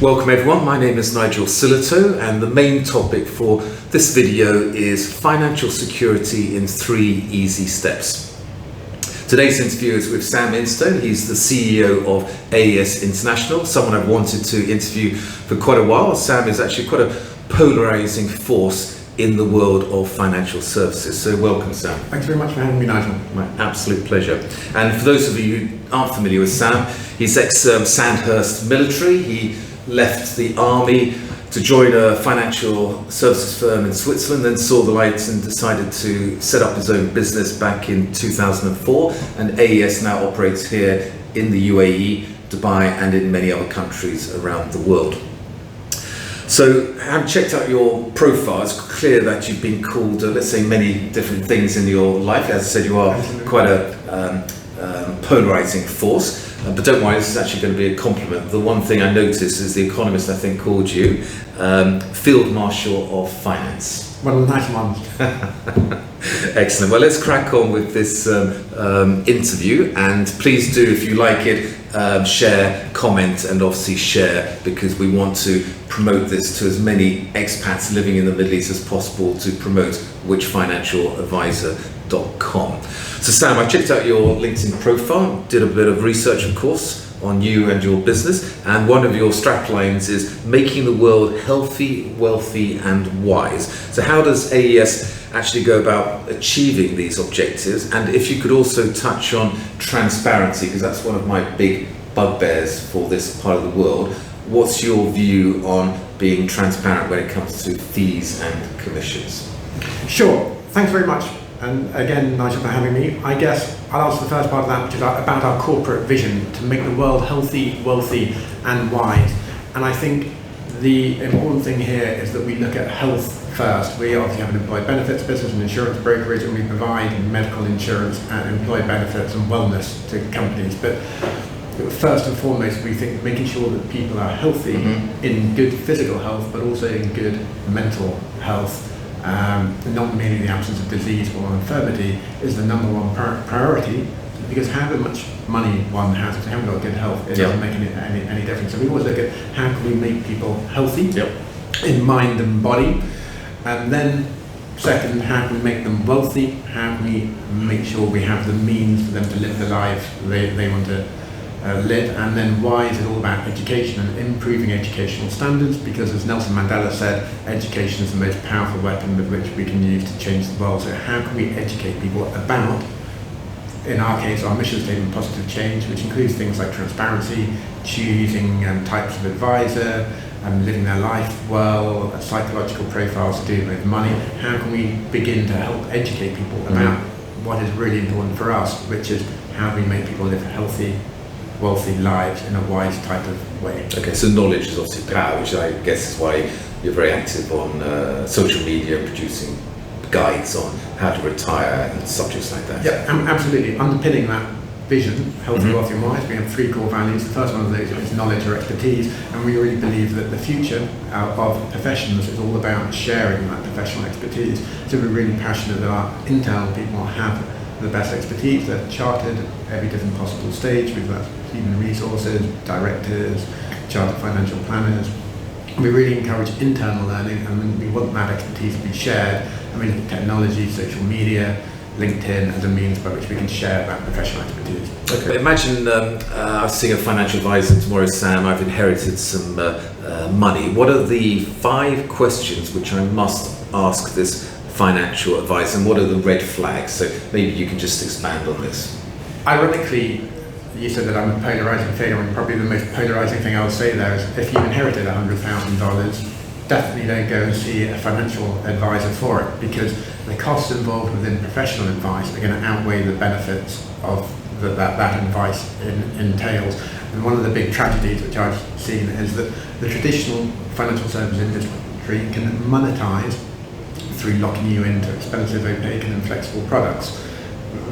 Welcome everyone, my name is Nigel Sillitoe and the main topic for this video is financial security in 3 easy steps. Today's interview is with Sam Instone. He's the CEO of AES International, someone I've wanted to interview for quite a while. Sam is actually quite a polarizing force in the world of financial services. So welcome, Sam. Thanks very much for having me, Nigel. My absolute pleasure. And for those of you who aren't familiar with Sam, he's ex-Sandhurst military. He left the army to join a financial services firm in Switzerland, then saw the light and decided to set up his own business back in 2004. And AES now operates here in the UAE, Dubai, and in many other countries around the world. So, having checked out your profile, it's clear that you've been called, let's say, many different things in your life. As I said, you are quite a polarizing force. But don't worry, this is actually going to be a compliment. The one thing I noticed is The Economist, I think, called you Field Marshal of Finance. Well, nice one. Excellent. Well, let's crack on with this interview, and please do, if you like it, share, comment, and obviously share, because we want to promote this to as many expats living in the Middle East as possible, to promote whichfinancialadvisor.com. So Sam, I checked out your LinkedIn profile, did a bit of research, of course, on you and your business, and one of your straplines is making the world healthy, wealthy, and wise. So how does AES actually go about achieving these objectives? And if you could also touch on transparency, because that's one of my big bugbears for this part of the world. What's your view on being transparent when it comes to fees and commissions? Sure, thanks very much. And again, Nigel, for having me. I guess I'll answer the first part of that, which is about our corporate vision to make the world healthy, wealthy, and wise. And I think the important thing here is that we look at health first. We obviously have an employee benefits business and insurance brokerage, and we provide medical insurance and employee benefits and wellness to companies. But first and foremost, we think making sure that people are healthy in good physical health, but also in good mental health. Not merely the absence of disease or infirmity is the number one priority, because however much money one has, if they haven't got good health, it doesn't make any difference. So we always look at how can we make people healthy in mind and body, and then second, how can we make them wealthy? How can we make sure we have the means for them to live the life they want to live? And then why is it all about education and improving educational standards? Because as Nelson Mandela said, education is the most powerful weapon with which we can use to change the world. So how can we educate people about, in our case, our mission statement, positive change, which includes things like transparency, choosing types of advisor, living their life well, psychological profiles to do with money. How can we begin to help educate people about what is really important for us, which is how we make people live healthy, wealthy lives in a wise type of way. Okay, so knowledge is obviously power, which I guess is why you're very active on social media, producing guides on how to retire and subjects like that. Yeah, absolutely. Underpinning that vision, healthy, wealthy, and wise, we have 3 core values. The first one of those is knowledge or expertise, and we really believe that the future of professions is all about sharing that professional expertise. So we're really passionate that our internal people have the best expertise. They're chartered at every different possible stage. We've got human resources, directors, chartered financial planners. We really encourage internal learning, and we want that expertise to be shared. And we look at technology, social media, LinkedIn as a means by which we can share that professional expertise. Okay. Imagine I'm seeing a financial advisor tomorrow, Sam. I've inherited some money. What are the 5 questions which I must ask this financial advice, and what are the red flags? So maybe you can just expand on this. Ironically, you said that I'm a polarizing figure, and probably the most polarizing thing I would say there is if you inherited $100,000, definitely don't go and see a financial advisor for it, because the costs involved within professional advice are going to outweigh the benefits of that advice entails. And one of the big tragedies which I've seen is that the traditional financial service industry can monetize through locking you into expensive, opaque, and inflexible products.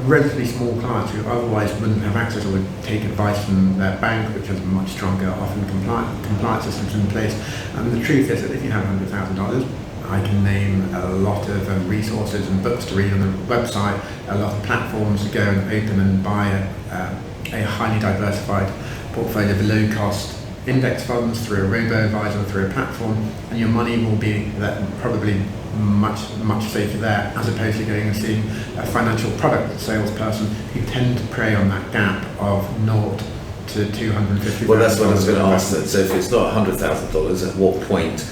Relatively small clients who otherwise wouldn't have access or would take advice from their bank, which has much stronger, often compliance systems in place. And the truth is that if you have $100,000, I can name a lot of resources and books to read on the website, a lot of platforms to go and open and buy a highly diversified portfolio of low cost index funds through a robo-advisor, through a platform, and your money will be probably much safer there, as opposed to going and seeing a financial product salesperson who tend to prey on that gap of naught to $250,000. Well, that's what I was going to ask. That. So if it's not $100,000, at what point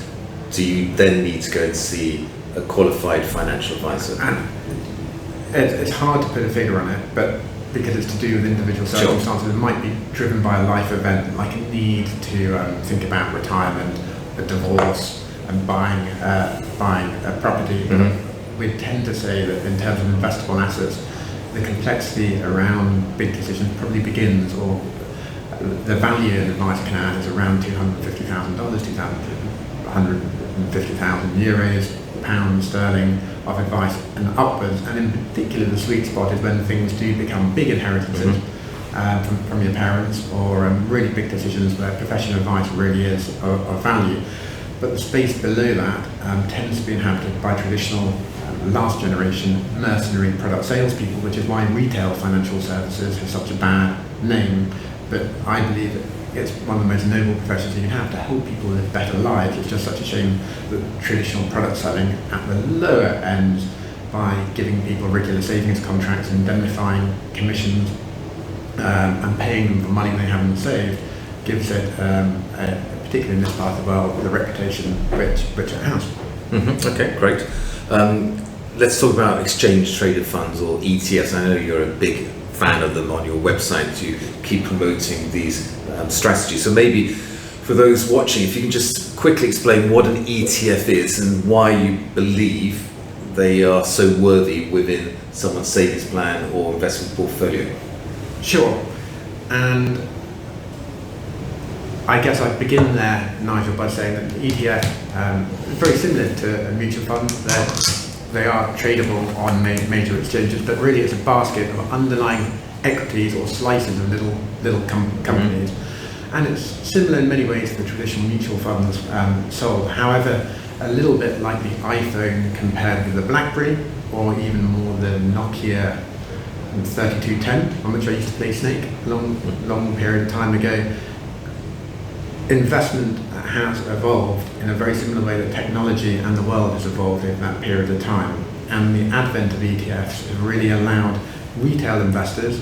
do you then need to go and see a qualified financial advisor? And it's hard to put a figure on it, but because it's to do with individual circumstances, It might be driven by a life event, like a need to think about retirement, a divorce, and buying a property. Mm-hmm. We tend to say that in terms of investable assets, the complexity around big decisions probably begins, or the value an advisor can add is around $250,000, 150,000 euros, pounds, sterling of advice and upwards. And in particular, the sweet spot is when things do become big inheritances from your parents, or really big decisions where professional advice really is of value. But the space below that tends to be inhabited by traditional last generation mercenary product salespeople, which is why retail financial services has such a bad name. But I believe it's one of the most noble professions you can have, to help people live better lives. It's just such a shame that traditional product selling at the lower end, by giving people regular savings contracts, indemnifying commissions, and paying them for money they haven't saved, gives it, particularly in this part of the world, the reputation which it has. Mm-hmm. Okay, great. Let's talk about exchange traded funds, or ETFs. I know you're a big fan of them. On your website you keep promoting these strategies. So maybe for those watching, if you can just quickly explain what an ETF is and why you believe they are so worthy within someone's savings plan or investment portfolio. Sure. And I guess I'd begin there, Nigel, by saying that the ETF is very similar to a mutual fund. They are tradable on major exchanges, but really it's a basket of underlying equities or slices of little companies. And it's similar in many ways to the traditional mutual funds sold. However, a little bit like the iPhone compared with the BlackBerry, or even more the Nokia 3210, on which I used to play Snake a long period of time ago. Investment has evolved in a very similar way that technology and the world has evolved in that period of time. And the advent of ETFs has really allowed retail investors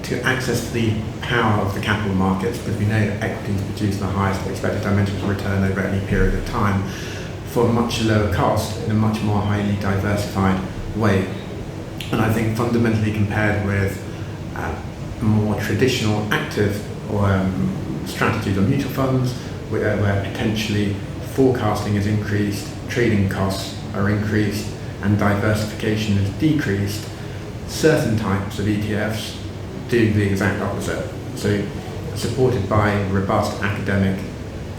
to access the power of the capital markets, because we know that equities produce the highest expected dimensional return over any period of time for a much lower cost in a much more highly diversified way. And I think fundamentally, compared with more traditional active or strategies or mutual funds, where potentially forecasting is increased, trading costs are increased, and diversification is decreased, certain types of ETFs do the exact opposite. So, supported by robust academic,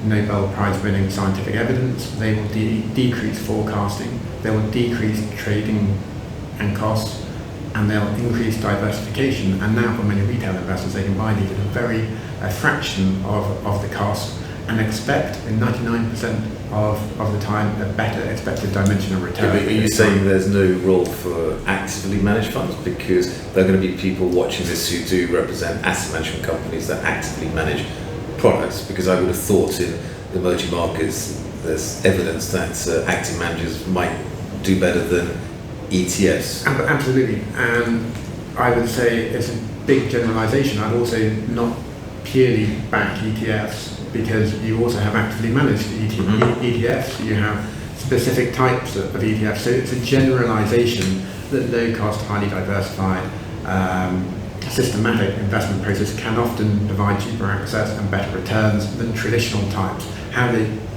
Nobel Prize winning scientific evidence, they will decrease forecasting, they will decrease trading and costs, and they'll increase diversification. And now for many retail investors, they can buy these at a fraction of the cost, and expect in 99% of the time a better expected dimensional return. Yeah, but are you saying there's no role for actively managed funds? Because there are going to be people watching this who do represent asset management companies that actively manage products, because I would have thought in the emerging markets there's evidence that active managers might do better than ETFs. Absolutely, and I would say it's a big generalization. I'd also not purely back ETFs, because you also have actively managed ETFs, you have specific types of ETFs, so it's a generalization that low cost, highly diversified, systematic investment process can often provide cheaper access and better returns than traditional types.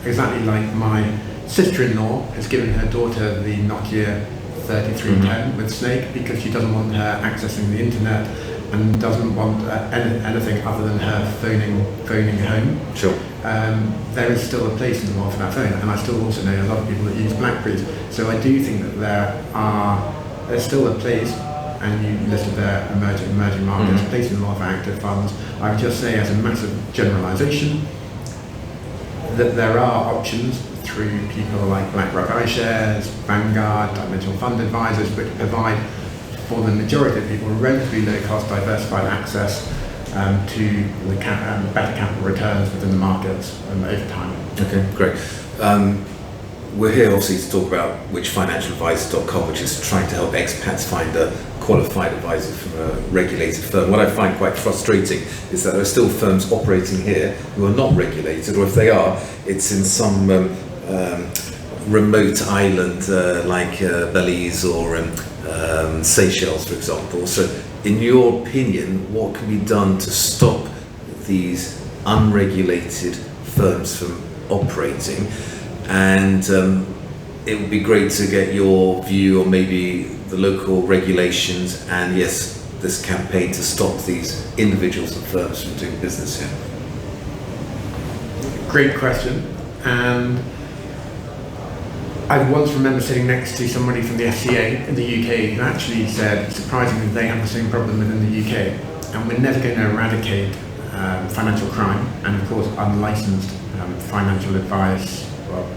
Exactly like my sister-in-law has given her daughter the Nokia 3310 with Snake, because she doesn't want her accessing the internet and doesn't want anything other than her phoning home. Sure. There is still a place in the world for that phone, and I still also know a lot of people that use Blackberries. So I do think that there's still a place, and you listed there emerging markets, place in a lot of active funds. I would just say, as a massive generalization, that there are options through people like BlackRock iShares, Vanguard, dimensional fund advisors, which provide for the majority of people relatively low cost diversified access to the better capital returns within the markets over time. Okay, great. We're here obviously to talk about whichfinancialadvisor.com, which is trying to help expats find a qualified advisor from a regulated firm. What I find quite frustrating is that there are still firms operating here who are not regulated, or if they are, it's in some remote island like Belize or Seychelles, for example. So in your opinion, what can be done to stop these unregulated firms from operating? And it would be great to get your view on maybe the local regulations and, yes, this campaign to stop these individuals and firms from doing business here. Great question. And I once remember sitting next to somebody from the FCA in the UK who actually said, surprisingly, they have the same problem within the UK. And we're never going to eradicate financial crime and, of course, unlicensed financial advice,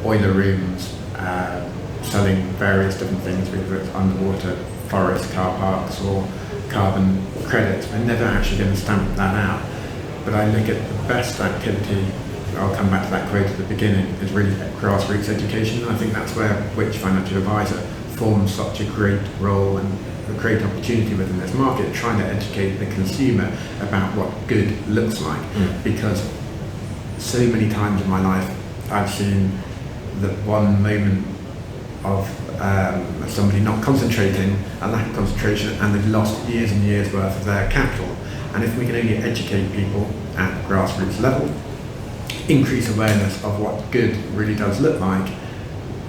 boiler rooms, selling various different things, whether it's underwater forest car parks or carbon credits. We're never actually going to stamp that out. But I look at the best activity, I'll come back to that quote at the beginning, is really grassroots education. I think that's where Which Financial Advisor forms such a great role and a great opportunity within this market, trying to educate the consumer about what good looks like. Because so many times in my life I've seen that one moment of somebody not concentrating, a lack of concentration, and they've lost years and years worth of their capital. And if we can only educate people at grassroots level, increase awareness of what good really does look like,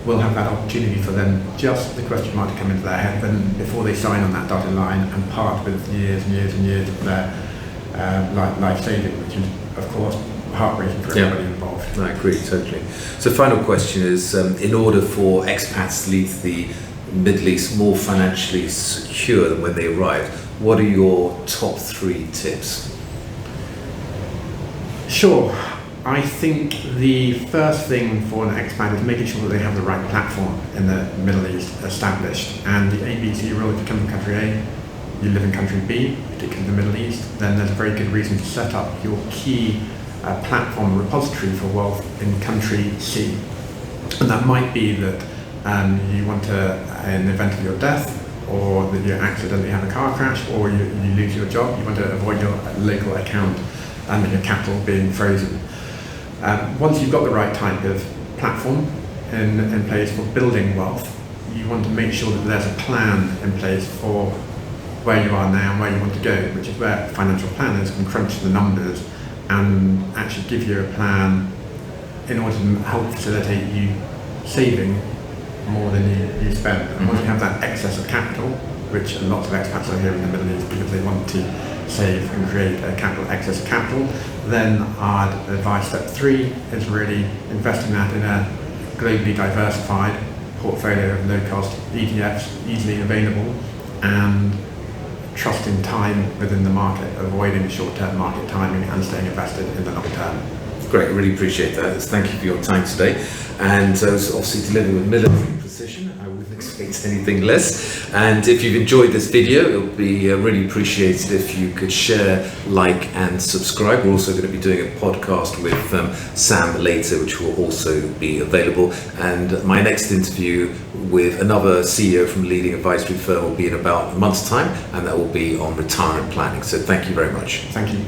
we'll have that opportunity for them, just the question mark to come into their head then before they sign on that dotted line and part with years and years and years of their life saving, which is, of course, heartbreaking for everybody involved. I agree, totally. So final question is, in order for expats to leave the Middle East more financially secure than when they arrived, what are your top 3 tips? Sure. I think the first thing for an expat is making sure that they have the right platform in the Middle East established. And the ABC rule, if you come from country A, you live in country B, particularly the Middle East, then there's a very good reason to set up your key platform repository for wealth in country C. And that might be that you want to, in the event of your death, or that you accidentally have a car crash, or you lose your job, you want to avoid your local account and your capital being frozen. Once you've got the right type of platform in place for building wealth, you want to make sure that there's a plan in place for where you are now and where you want to go, which is where financial planners can crunch the numbers and actually give you a plan in order to help facilitate you saving more than you spend. And once you have that excess of capital, which lots of expats are here in the Middle East because they want to save and create a excess of capital, then I'd advise step 3 is really investing that in a globally diversified portfolio of low-cost ETFs, easily available, and trusting time within the market, avoiding short-term market timing and staying invested in the long term. Great, really appreciate that. Thank you for your time today. And obviously delivered with military precision. I wouldn't expect anything less. And if you've enjoyed this video, it would be really appreciated if you could share, like and subscribe. We're also going to be doing a podcast with Sam later, which will also be available. And my next interview with another CEO from a leading advisory firm will be in about a month's time, and that will be on retirement planning. So thank you very much. Thank you.